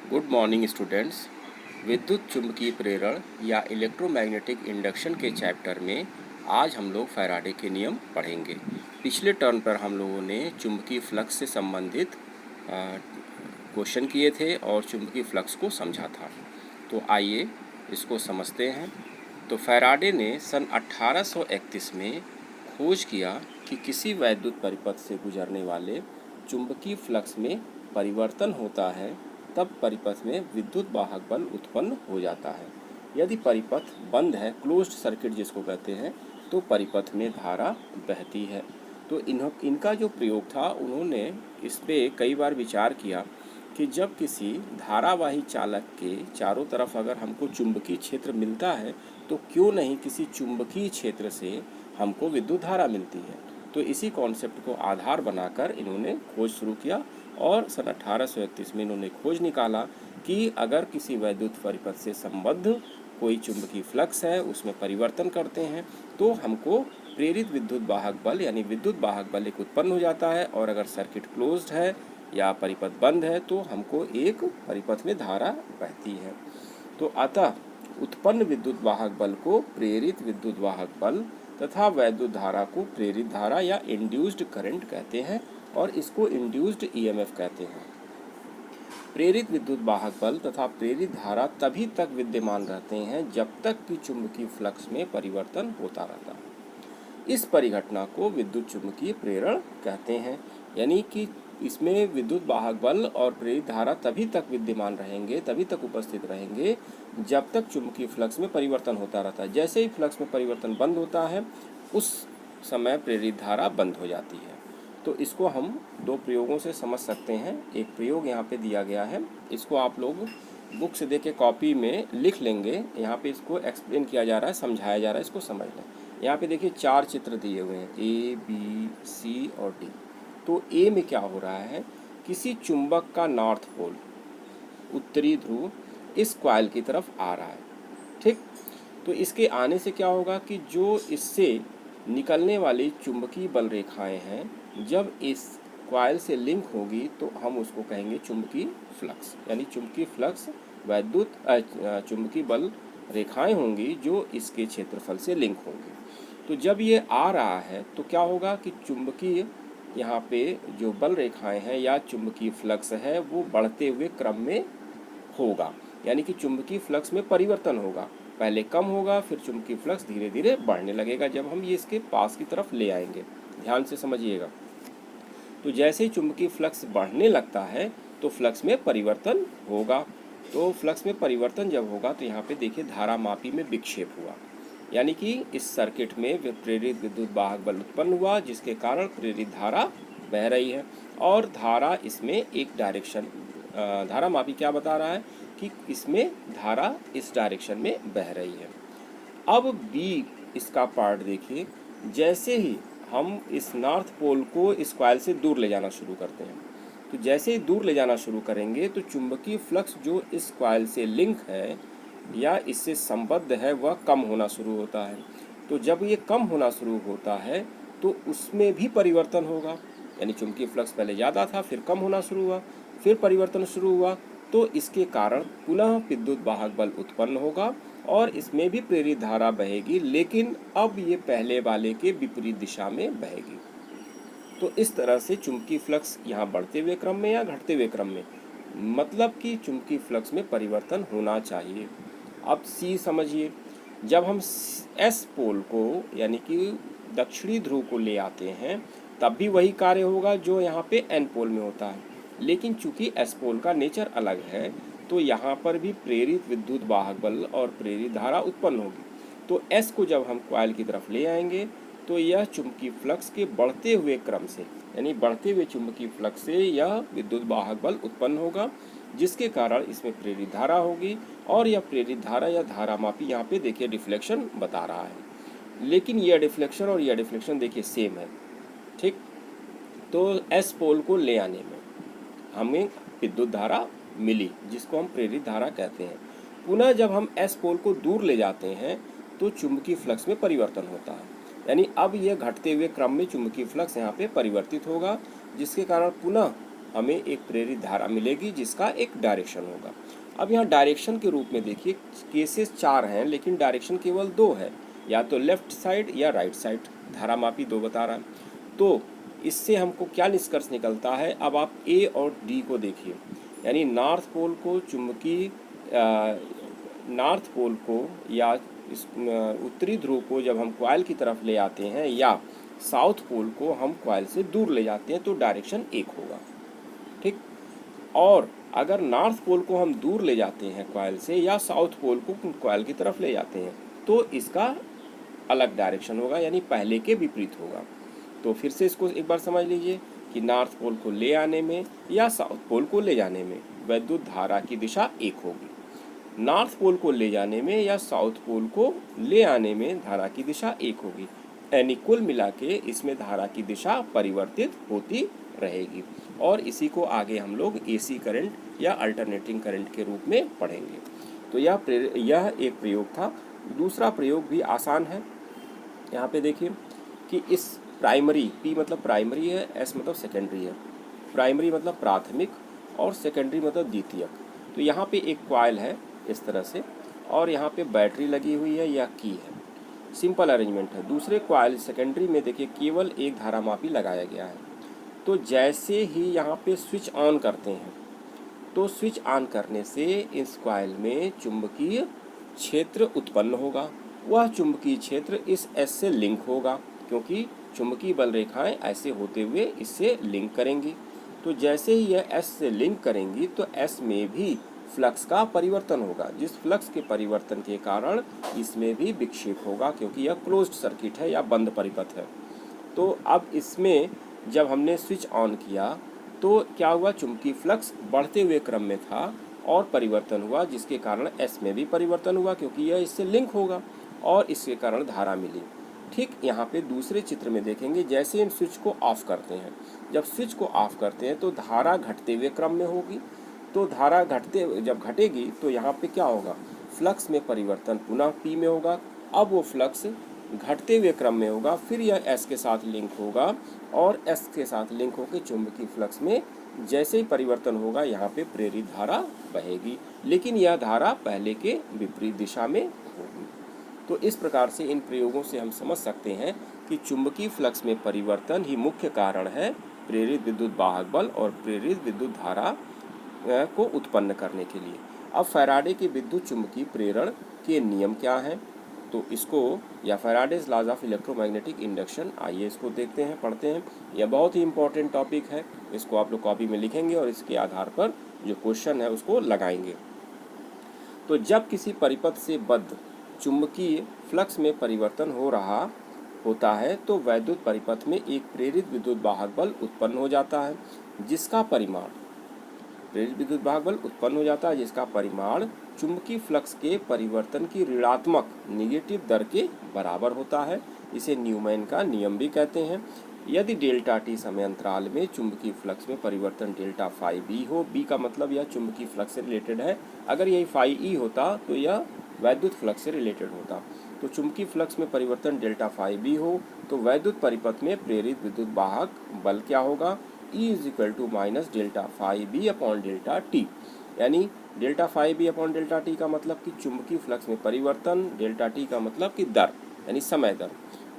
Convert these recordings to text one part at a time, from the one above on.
Good morning students. विद्युत चुम्बकीय प्रेरण या इलेक्ट्रोमैग्नेटिक इंडक्शन के चैप्टर में आज हम लोग फैराडे के नियम पढ़ेंगे। पिछले टर्न पर हम लोगों ने चुम्बकीय फ्लक्स से संबंधित क्वेश्चन किए थे और चुम्बकीय फ्लक्स को समझा था। तो आइए इसको समझते हैं। तो फैराडे ने सन 1831 में खोज किया कि किसी वैद्युत परिपथ से गुजरने वाले चुम्बकीय फ्लक्स में परिवर्तन होता है तब परिपथ में विद्युत वाहक बल उत्पन्न हो जाता है। यदि परिपथ बंद है, क्लोज्ड सर्किट जिसको कहते हैं, तो परिपथ में धारा बहती है। तो इनका जो प्रयोग था, उन्होंने इस पे कई बार विचार किया कि जब किसी धारावाही चालक के चारों तरफ अगर हमको चुंबकीय क्षेत्र मिलता है तो क्यों नहीं किसी चुंबकीय क्षेत्र से हमको विद्युत धारा मिलती है। तो इसी कॉन्सेप्ट को आधार बनाकर इन्होंने खोज शुरू किया और सन 1831 में इन्होंने खोज निकाला कि अगर किसी वैद्युत परिपथ से संबद्ध कोई चुंबकीय फ्लक्स है, उसमें परिवर्तन करते हैं तो हमको प्रेरित विद्युत वाहक बल यानी विद्युत वाहक बल एक उत्पन्न हो जाता है, और अगर सर्किट क्लोज्ड है या परिपथ बंद है तो हमको एक परिपथ में धारा बहती है। तो अतः उत्पन्न विद्युत वाहक बल को प्रेरित विद्युत वाहक बल तथा वैद्युत धारा को प्रेरित धारा या इंड्यूस्ड करंट कहते हैं, और इसको इंड्यूस्ड ईएमएफ कहते हैं। प्रेरित विद्युत वाहक बल तथा प्रेरित धारा तभी तक विद्यमान रहते हैं जब तक कि चुंबकीय फ्लक्स में परिवर्तन होता रहता है। इस परिघटना को विद्युत चुम्बकीय प्रेरण कहते हैं, यानी कि इसमें विद्युत वाहक बल और प्रेरित धारा तभी तक विद्यमान रहेंगे, तभी तक उपस्थित रहेंगे जब तक चुंबकीय फ्लक्स में परिवर्तन होता रहता है। जैसे ही फ्लक्स में परिवर्तन बंद होता है उस समय प्रेरित धारा बंद हो जाती है। तो इसको हम दो प्रयोगों से समझ सकते हैं। एक प्रयोग यहाँ पे दिया गया है, इसको आप लोग बुक से देख के कॉपी में लिख लेंगे। यहाँ पे इसको एक्सप्लेन किया जा रहा है, समझाया जा रहा है, इसको समझ लें। यहाँ पे देखिए 4 चित्र दिए हुए हैं, ए, बी, सी और डी। तो ए में क्या हो रहा है, किसी चुंबक का नॉर्थ पोल उत्तरी ध्रुव इस कॉइल की तरफ आ रहा है, ठीक। तो इसके आने से क्या होगा कि जो इससे निकलने वाली चुंबकीय बल रेखाएं हैं, जब इस कॉइल से लिंक होगी तो हम उसको कहेंगे चुंबकीय फ्लक्स, यानी चुंबकीय फ्लक्स वैद्युत चुंबकीय बल रेखाएं होंगी जो इसके क्षेत्रफल से लिंक होंगी। तो जब ये आ रहा है तो क्या होगा कि चुंबकीय यहाँ पे जो बल रेखाएं हैं या चुंबकीय फ्लक्स है वो बढ़ते हुए क्रम में होगा, यानी कि चुंबकीय फ्लक्स में परिवर्तन होगा। पहले कम होगा, फिर चुंबकीय फ्लक्स धीरे धीरे बढ़ने लगेगा जब हम ये इसके पास की तरफ ले आएंगे। ध्यान से समझिएगा। तो जैसे ही चुंबकीय फ्लक्स बढ़ने लगता है तो फ्लक्स में परिवर्तन होगा। तो फ्लक्स में परिवर्तन जब होगा तो यहाँ पे देखिए धारामापी में विक्षेप हुआ, यानी कि इस सर्किट में प्रेरित विद्युत वाहक बल उत्पन्न हुआ जिसके कारण प्रेरित धारा बह रही है, और धारा इसमें एक डायरेक्शन, धारामापी क्या बता रहा है कि इसमें धारा इस डायरेक्शन में बह रही है। अब बी इसका पार्ट देखिए, जैसे ही हम इस नॉर्थ पोल को इस कॉइल से दूर ले जाना शुरू करते हैं, तो जैसे ही दूर ले जाना शुरू करेंगे तो चुंबकीय फ्लक्स जो इस कॉइल से लिंक है या इससे संबद्ध है वह कम होना शुरू होता है। तो जब ये कम होना शुरू होता है तो उसमें भी परिवर्तन होगा, यानी चुंबकीय फ्लक्स पहले ज़्यादा था, फिर कम होना शुरू हुआ, फिर परिवर्तन शुरू हुआ, तो इसके कारण पुनः विद्युत वाहक बल उत्पन्न होगा और इसमें भी प्रेरित धारा बहेगी, लेकिन अब ये पहले वाले के विपरीत दिशा में बहेगी। तो इस तरह से चुंबकीय फ्लक्स यहाँ बढ़ते हुए क्रम में या घटते हुए क्रम में, मतलब कि चुंबकीय फ्लक्स में परिवर्तन होना चाहिए। अब सी समझिए, जब हम एस पोल को यानी कि दक्षिणी ध्रुव को ले आते हैं तब भी वही कार्य होगा जो यहाँ पे एन पोल में होता है, लेकिन चूंकि एस पोल का नेचर अलग है तो यहाँ पर भी प्रेरित विद्युत वाहक बल और प्रेरित धारा उत्पन्न होगी। तो एस को जब हम कॉइल की तरफ ले आएंगे तो यह चुंबकीय फ्लक्स के बढ़ते हुए क्रम से, यानी बढ़ते हुए चुंबकीय फ्लक्स से यह विद्युत वाहक बल उत्पन्न होगा जिसके कारण इसमें प्रेरित धारा होगी, और यह प्रेरित धारा या धारामापी यहाँ पे देखिए डिफ्लेक्शन बता रहा है, लेकिन यह डिफ्लेक्शन और यह डिफ्लेक्शन देखिए सेम है, ठीक। तो एस पोल को ले आने में हमें विद्युत धारा मिली जिसको हम प्रेरित धारा कहते हैं। पुनः जब हम एस पोल को दूर ले जाते हैं तो चुंबकीय फ्लक्स में परिवर्तन होता है, यानी अब यह घटते हुए क्रम में चुंबकीय फ्लक्स यहाँ पे परिवर्तित होगा जिसके कारण पुनः हमें एक प्रेरित धारा मिलेगी जिसका एक डायरेक्शन होगा। अब यहाँ डायरेक्शन के रूप में देखिए केसेस 4 हैं लेकिन डायरेक्शन केवल 2 है, या तो लेफ्ट साइड या राइट साइड, धारामापी 2 बता रहा है। तो इससे हमको क्या निष्कर्ष निकलता है, अब आप ए और डी को देखिए, यानी नॉर्थ पोल को चुंबकीय नॉर्थ पोल को या इस उत्तरी ध्रुव को जब हम कॉइल की तरफ ले आते हैं या साउथ पोल को हम कॉइल से दूर ले जाते हैं तो डायरेक्शन एक होगा, ठीक। और अगर नॉर्थ पोल को हम दूर ले जाते हैं कॉइल से या साउथ पोल को कॉइल की तरफ ले जाते हैं तो इसका अलग डायरेक्शन होगा, यानी पहले के विपरीत होगा। तो फिर से इसको एक बार समझ लीजिए कि नॉर्थ पोल को ले आने में या साउथ पोल को ले जाने में वैद्युत धारा की दिशा एक होगी। नॉर्थ पोल को ले जाने में या साउथ पोल को ले आने में धारा की दिशा एक होगी, यानी कुल मिला के इसमें धारा की दिशा परिवर्तित होती रहेगी। और इसी को आगे हम लोग एसी करंट या अल्टरनेटिंग करंट के रूप में पढ़ेंगे। तो यह एक प्रयोग था। दूसरा प्रयोग भी आसान है। यहाँ पे देखिए कि इस प्राइमरी, पी मतलब प्राइमरी है, एस मतलब सेकेंडरी है। प्राइमरी मतलब प्राथमिक और सेकेंडरी मतलब द्वितीयक। तो यहाँ पे एक कॉइल है इस तरह से और यहाँ पे बैटरी लगी हुई है या की है, सिंपल अरेंजमेंट है। दूसरे कॉइल सेकेंडरी में देखिए केवल एक धारामापी लगाया गया है। तो जैसे ही यहाँ पे स्विच ऑन करते हैं तो स्विच ऑन करने से इस कॉइल में चुंबकीय क्षेत्र उत्पन्न होगा। वह चुंबकीय क्षेत्र इस एस से लिंक होगा क्योंकि चुंबकीय बल रेखाएं ऐसे होते हुए इससे लिंक करेंगी। तो जैसे ही यह एस से लिंक करेंगी तो एस में भी फ्लक्स का परिवर्तन होगा, जिस फ्लक्स के परिवर्तन के कारण इसमें भी विक्षेप होगा क्योंकि यह क्लोज्ड सर्किट है या बंद परिपथ है। तो अब इसमें जब हमने स्विच ऑन किया तो क्या हुआ, चुंबकीय फ्लक्स बढ़ते हुए क्रम में था और परिवर्तन हुआ जिसके कारण एस में भी परिवर्तन हुआ क्योंकि यह इससे लिंक होगा और इसके कारण धारा मिली। ठीक यहाँ पे दूसरे चित्र में देखेंगे, जैसे हम स्विच को ऑफ करते हैं, जब स्विच को ऑफ करते हैं तो धारा घटते हुए क्रम में होगी। तो धारा जब घटेगी तो यहाँ पे क्या होगा, फ्लक्स में परिवर्तन पुनः पी में होगा। अब वो फ्लक्स घटते हुए क्रम में होगा, फिर यह एस के साथ लिंक होगा और एस के साथ लिंक होकर चुंबकीय फ्लक्स में जैसे ही परिवर्तन होगा यहाँ पे प्रेरित धारा बहेगी, लेकिन यह धारा पहले के विपरीत दिशा में होगी। तो इस प्रकार से इन प्रयोगों से हम समझ सकते हैं कि चुंबकीय फ्लक्स में परिवर्तन ही मुख्य कारण है प्रेरित विद्युत वाहक बल और प्रेरित विद्युत धारा को उत्पन्न करने के लिए। अब फैराडे के विद्युत चुंबकीय प्रेरण के नियम क्या हैं, तो इसको या Faraday's laws of electromagnetic induction, आइए इसको देखते हैं, पढ़ते हैं। यह बहुत ही इंपॉर्टेंट टॉपिक है, इसको आप लोग कॉपी में लिखेंगे और इसके आधार पर जो क्वेश्चन है उसको लगाएंगे। तो जब किसी परिपथ से बद्ध चुंबकीय फ्लक्स में परिवर्तन हो रहा होता है तो वैद्युत परिपथ में एक प्रेरित विद्युत वाहक बल उत्पन्न हो जाता है जिसका परिमाण प्रेरित विद्युत वाहक बल उत्पन्न हो जाता है जिसका परिमाण चुंबकीय फ्लक्स के परिवर्तन की ऋणात्मक नेगेटिव दर के बराबर होता है। इसे न्यूमैन का नियम भी कहते हैं। यदि डेल्टा टी समय अंतराल में चुंबकीय फ्लक्स में परिवर्तन डेल्टा फाई बी हो, बी का मतलब यह चुंबकीय फ्लक्स से रिलेटेड है, अगर यही फाई ई होता तो यह वैद्युत फ्लक्स से रिलेटेड होता। तो चुंबकीय फ्लक्स में परिवर्तन डेल्टा फाई बी हो तो वैद्युत परिपथ में प्रेरित विद्युत वाहक बल क्या होगा, E is equal to minus delta phi B upon delta t. यानी delta phi B upon delta t का मतलब कि चुंबकीय फ्लक्स में परिवर्तन, डेल्टा टी का मतलब कि दर यानी समय दर,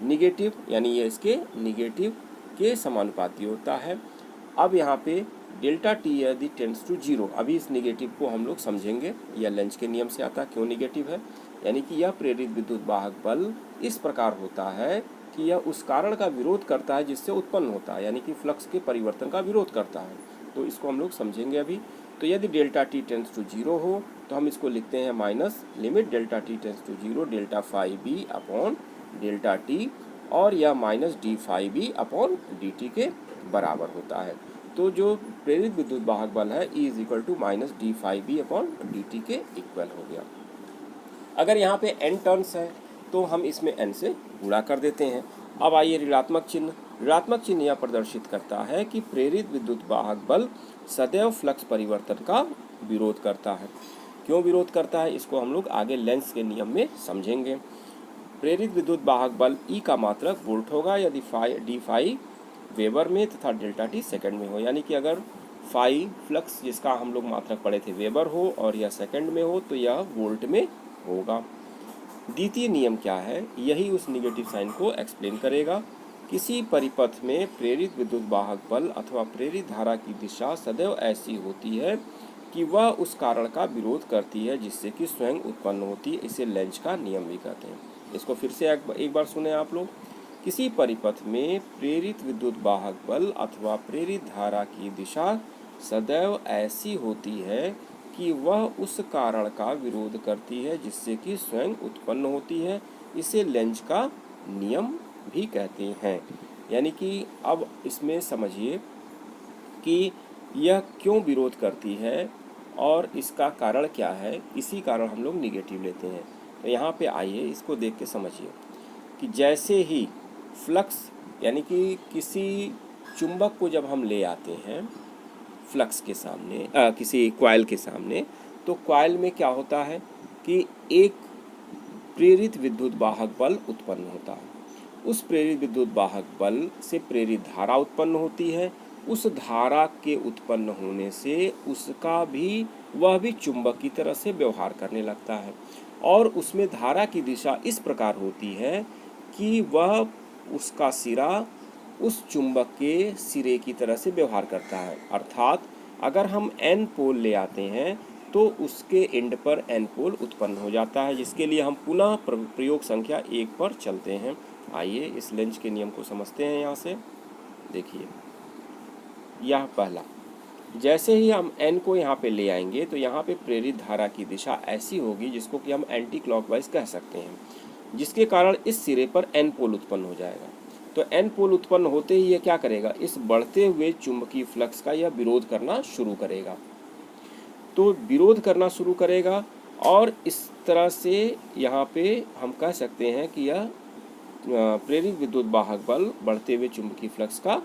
निगेटिव यानी ये इसके निगेटिव के समानुपाती होता है। अब यहाँ पे डेल्टा टी यदि टेंड्स टू जीरो, अभी इस निगेटिव को हम लोग समझेंगे, यह लेंज के नियम से आता है क्यों निगेटिव है, यानी कि यह प्रेरित विद्युत वाहक बल इस प्रकार होता है कि यह उस कारण का विरोध करता है जिससे उत्पन्न होता है, यानी कि फ्लक्स के परिवर्तन का विरोध करता है। तो इसको हम लोग समझेंगे अभी। तो यदि delta T tends to zero हो तो हम इसको लिखते हैं minus limit delta T tends to zero delta phi B upon delta T, और यह minus D phi B upon D T के बराबर होता है। तो जो प्रेरित विद्युत वाहक बल है E is equal to minus D phi B upon D T के इक्वल हो गया। अगर यहाँ पे n टर्न्स है तो हम इसमें n से गुणा कर देते हैं। अब आइए ऋणात्मक चिन्ह यह प्रदर्शित करता है कि प्रेरित विद्युत वाहक बल सदैव फ्लक्स परिवर्तन का विरोध करता है। क्यों विरोध करता है इसको हम लोग आगे लेंस के नियम में समझेंगे। प्रेरित विद्युत वाहक बल E का मात्रक वोल्ट होगा यदि डी फाई वेबर में तथा डेल्टा टी सेकंड में हो, यानी कि अगर फाई फ्लक्स जिसका हम लोग मात्रक पढ़े थे वेबर हो और यह सेकंड में हो तो यह वोल्ट में होगा। द्वितीय नियम क्या है, यही उस निगेटिव साइन को एक्सप्लेन करेगा। किसी परिपथ में प्रेरित विद्युत वाहक बल अथवा प्रेरित धारा की दिशा सदैव ऐसी होती है कि वह उस कारण का विरोध करती है जिससे कि स्वयं उत्पन्न होती है। इसे लेंज का नियम भी कहते हैं। इसको फिर से एक बार सुने आप लोग। किसी परिपथ में प्रेरित विद्युत वाहक बल अथवा प्रेरित धारा की दिशा सदैव ऐसी होती है कि वह उस कारण का विरोध करती है जिससे कि स्वयं उत्पन्न होती है। इसे लेंज का नियम भी कहते हैं। यानी कि अब इसमें समझिए कि यह क्यों विरोध करती है और इसका कारण क्या है, इसी कारण हम लोग निगेटिव लेते हैं। तो यहाँ पे आइए इसको देख के समझिए कि जैसे ही फ्लक्स यानी कि किसी चुंबक को जब हम ले आते हैं फ्लक्स के सामने किसी कॉइल के सामने, तो कॉइल में क्या होता है कि एक प्रेरित विद्युत वाहक बल उत्पन्न होता है। उस प्रेरित विद्युत वाहक बल से प्रेरित धारा उत्पन्न होती है। उस धारा के उत्पन्न होने से वह भी चुंबक की तरह से व्यवहार करने लगता है और उसमें धारा की दिशा इस प्रकार होती है कि वह उसका सिरा उस चुंबक के सिरे की तरह से व्यवहार करता है। अर्थात अगर हम एन पोल ले आते हैं तो उसके एंड पर एन पोल उत्पन्न हो जाता है, जिसके लिए हम पुनः प्रयोग संख्या 1 पर चलते हैं। आइए इस लेंज के नियम को समझते हैं। यहाँ से देखिए, यह पहला, जैसे ही हम एन को यहाँ पे ले आएंगे तो यहाँ पे प्रेरित धारा की दिशा ऐसी होगी जिसको कि हम एंटी क्लॉकवाइज कह सकते हैं, जिसके कारण इस सिरे पर एन पोल उत्पन्न हो जाएगा। तो एन पोल उत्पन्न होते ही ये क्या करेगा, इस बढ़ते हुए चुंबकीय फ्लक्स का यह विरोध करना शुरू करेगा। तो विरोध करना शुरू करेगा और इस तरह से यहाँ पे हम कह सकते हैं कि यह प्रेरित विद्युत वाहक बल बढ़ते हुए चुंबकीय फ्लक्स का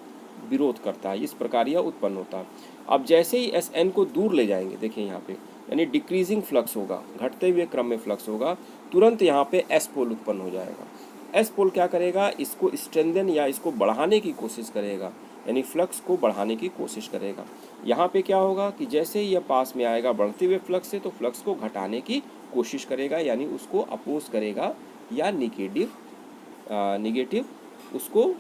विरोध करता है। इस प्रकार यह उत्पन्न होता है। अब जैसे ही एस एन को दूर ले जाएंगे, देखिए यहाँ पे यानी डिक्रीजिंग फ्लक्स होगा, घटते हुए क्रम में फ्लक्स होगा, तुरंत यहाँ पे एस पोल उत्पन्न हो जाएगा। एस पोल क्या करेगा, इसको स्ट्रेंथन या इसको बढ़ाने की कोशिश करेगा, यानी फ्लक्स को बढ़ाने की कोशिश करेगा। यहाँ पे क्या होगा कि जैसे ही यह पास में आएगा बढ़ते हुए फ्लक्स से, तो फ्लक्स को घटाने की कोशिश करेगा, यानी उसको अपोज करेगा या निगेटिव उसको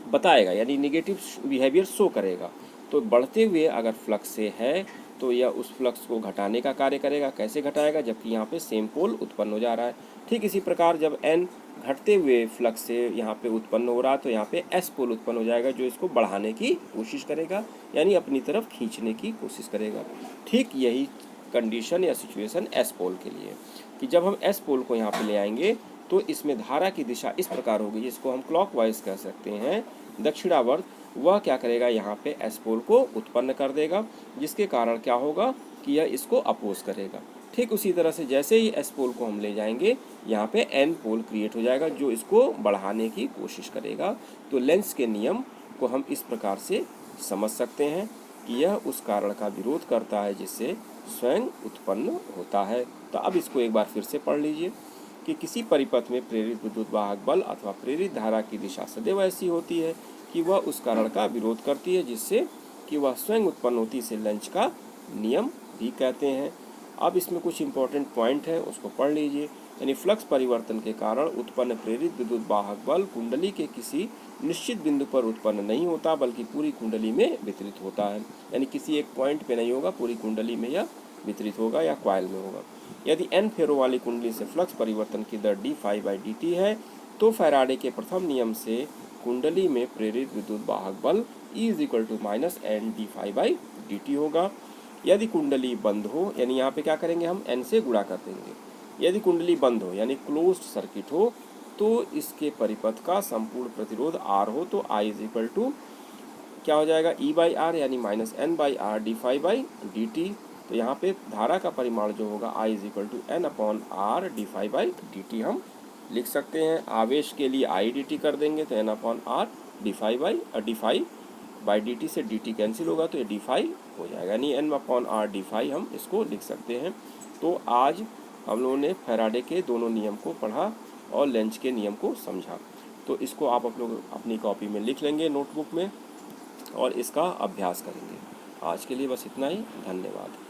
बताएगा, यानी निगेटिव बिहेवियर शो करेगा। तो बढ़ते हुए अगर फ्लक्स से है तो यह उस फ्लक्स को घटाने का कार्य करेगा। कैसे घटाएगा, जबकि यहाँ पे सेम पोल उत्पन्न हो जा रहा है। ठीक इसी प्रकार जब एन घटते हुए फ्लक्स से यहाँ पे उत्पन्न हो रहा है तो यहाँ पे एस पोल उत्पन्न हो जाएगा, जो इसको बढ़ाने की कोशिश करेगा, यानी अपनी तरफ खींचने की कोशिश करेगा। ठीक यही कंडीशन या सिचुएशन एस पोल के लिए, कि जब हम एस पोल को यहाँ पे ले आएंगे तो इसमें धारा की दिशा इस प्रकार होगी, जिसको हम क्लॉकवाइज कह सकते हैं, दक्षिणावर्त। वह क्या करेगा, यहाँ पे एस पोल को उत्पन्न कर देगा, जिसके कारण क्या होगा कि यह इसको अपोज करेगा। ठीक उसी तरह से जैसे ही एस पोल को हम ले जाएंगे, यहाँ पे एन पोल क्रिएट हो जाएगा, जो इसको बढ़ाने की कोशिश करेगा। तो लेंस के नियम को हम इस प्रकार से समझ सकते हैं कि यह उस कारण का विरोध करता है जिससे स्वयं उत्पन्न होता है। तो अब इसको एक बार फिर से पढ़ लीजिए कि किसी परिपथ में प्रेरित विद्युत वाहक बल अथवा प्रेरित धारा की दिशा सदैव ऐसी होती है कि वह उस कारण का विरोध करती है जिससे कि वह स्वयं उत्पन्न होती है। इसे लेंज का नियम भी कहते हैं। अब इसमें कुछ इंपॉर्टेंट पॉइंट है, उसको पढ़ लीजिए। यानी फ्लक्स परिवर्तन के कारण उत्पन्न प्रेरित विद्युत वाहक बल कुंडली के किसी निश्चित बिंदु पर उत्पन्न नहीं होता, बल्कि पूरी कुंडली में वितरित होता है। यानी किसी एक पॉइंट पे नहीं होगा, पूरी कुंडली में यह वितरित होगा या कॉइल में होगा। यदि एन फेरो वाली कुंडली से फ्लक्स परिवर्तन की दर d∅/dt है तो फैराडे के प्रथम नियम से कुंडली में प्रेरित विद्युत वाहक बल E = -N d∅/dt होगा। यदि कुंडली बंद हो, यानी यहाँ पे क्या करेंगे, हम n से गुणा कर देंगे। यदि कुंडली बंद हो यानी क्लोज्ड सर्किट हो तो इसके परिपथ का संपूर्ण प्रतिरोध R हो तो I = क्या हो जाएगा, E/R यानी -N/R d∅/dt। तो यहाँ पे धारा का परिमाण जो होगा I = N/R d∅/dt हम लिख सकते हैं। आवेश के लिए I dt कर देंगे तो N/R d∅/dt से dt कैंसिल होगा तो ये d∅ हो जाएगा, यानी N/R d∅ हम इसको लिख सकते हैं। तो आज हम लोगों ने फैराडे के दोनों नियम को पढ़ा और लेंज के नियम को समझा। तो इसको आप लोग अपनी कॉपी में लिख लेंगे, नोटबुक में, और इसका अभ्यास करेंगे। आज के लिए बस इतना ही। धन्यवाद।